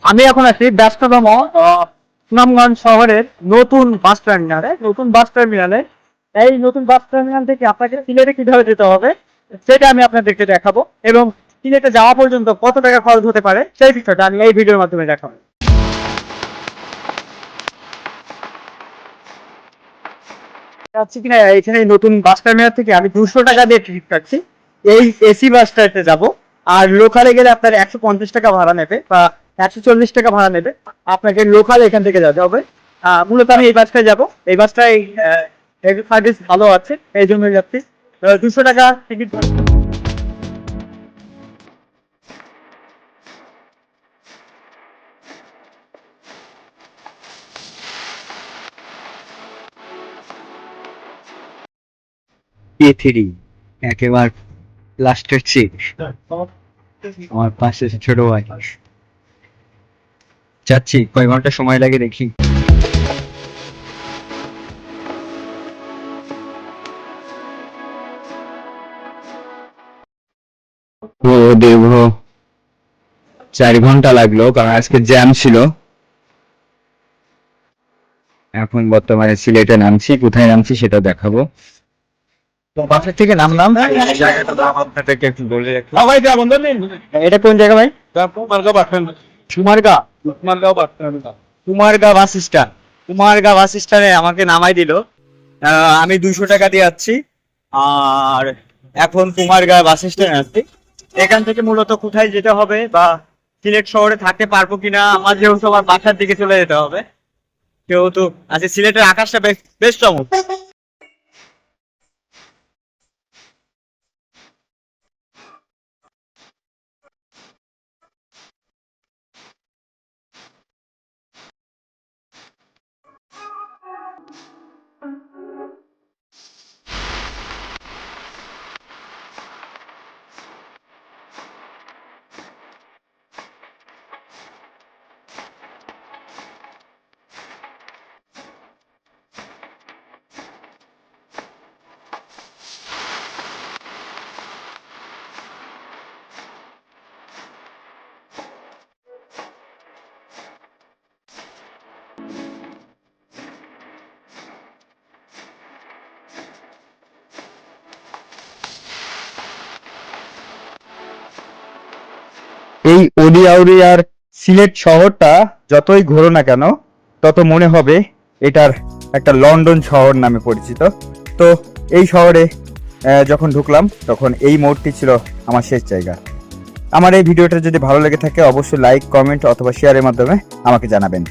আমি এখন আছি ব্যস্ততম সুনামগঞ্জ শহরের নতুন বাস টার্মিনালে। এই নতুন বাস টার্মিনাল থেকে আপনাকে সিলেটে কিভাবে যেতে হবে সেটা আমি আপনাদেরকে দেখাবো, এবং সিলেটে যাওয়া পর্যন্ত কত টাকা খরচ হতে পারে সেই বিষয়টা আমি এই ভিডিওর মাধ্যমে দেখাবো। যাচ্ছি কিনা এখানে নতুন বাস টার্মিনাল থেকে আমি 200 টাকা দিয়ে টিকিট কাটছি। এই এসি বাসটাতে যাব। আর লোকালে গেলে আপনার 150 টাকা ভাড়া নেবে বা 140 টাকা ভাড়া নেবে। আপনাকে লোকাল এখান থেকে যেতে হবে। মূলত আমি এই বাসটায় যাব। এই বাসটাই সার্ভিস ভালো আছে, এই জন্য যাচ্ছি। 200 টাকা টিকিট। A3 একেবারে লাস্টের সিট। আমার পাশে ছোট ভাই যাচ্ছি, কয় ঘন্টা সময় লাগে দেখি। ও দীর্ঘ 4 ঘন্টা লাগলো, কারণ আজকে জ্যাম ছিল। এখন বর্তমানে সিলেটে নামছি, কোথায় নামছি সেটা দেখাবো। তো বাসের থেকে নামলাম। আপনাদেরকে একটু বলে রাখি। এটা কোন জায়গা ভাই? Kumargaon bus stand. Kumargaon bus স্ট্যান্ডে আমাকে নামাই দিল। আমি 200 টাকা দিয়ে যাচ্ছি। আর এখন কুমারগাঁও বাস স্ট্যান্ডে আছি। এখান থেকে মূলত কোথায় যেতে হবে বা সিলেট শহরে থাকতে পারবো কিনা, আমার যেহেতু আমার বাসার দিকে চলে যেতে হবে, যেহেতু আজকে সিলেটের আকাশটা বেশ বেশ চমৎকার। এই ওডিআউরিয়ার সিলেট শহরটা যতই ঘোরো না কেন, তত মনে হবে এটার একটা লন্ডন শহর নামে পরিচিত। তো এই শহরে যখন ঢুকলাম তখন এই মোড়টি ছিল আমার শেষ জায়গা। আমার এই ভিডিওটা যদি ভালো লেগে থাকে অবশ্যই লাইক, কমেন্ট অথবা শেয়ারের মাধ্যমে আমাকে জানাবেন।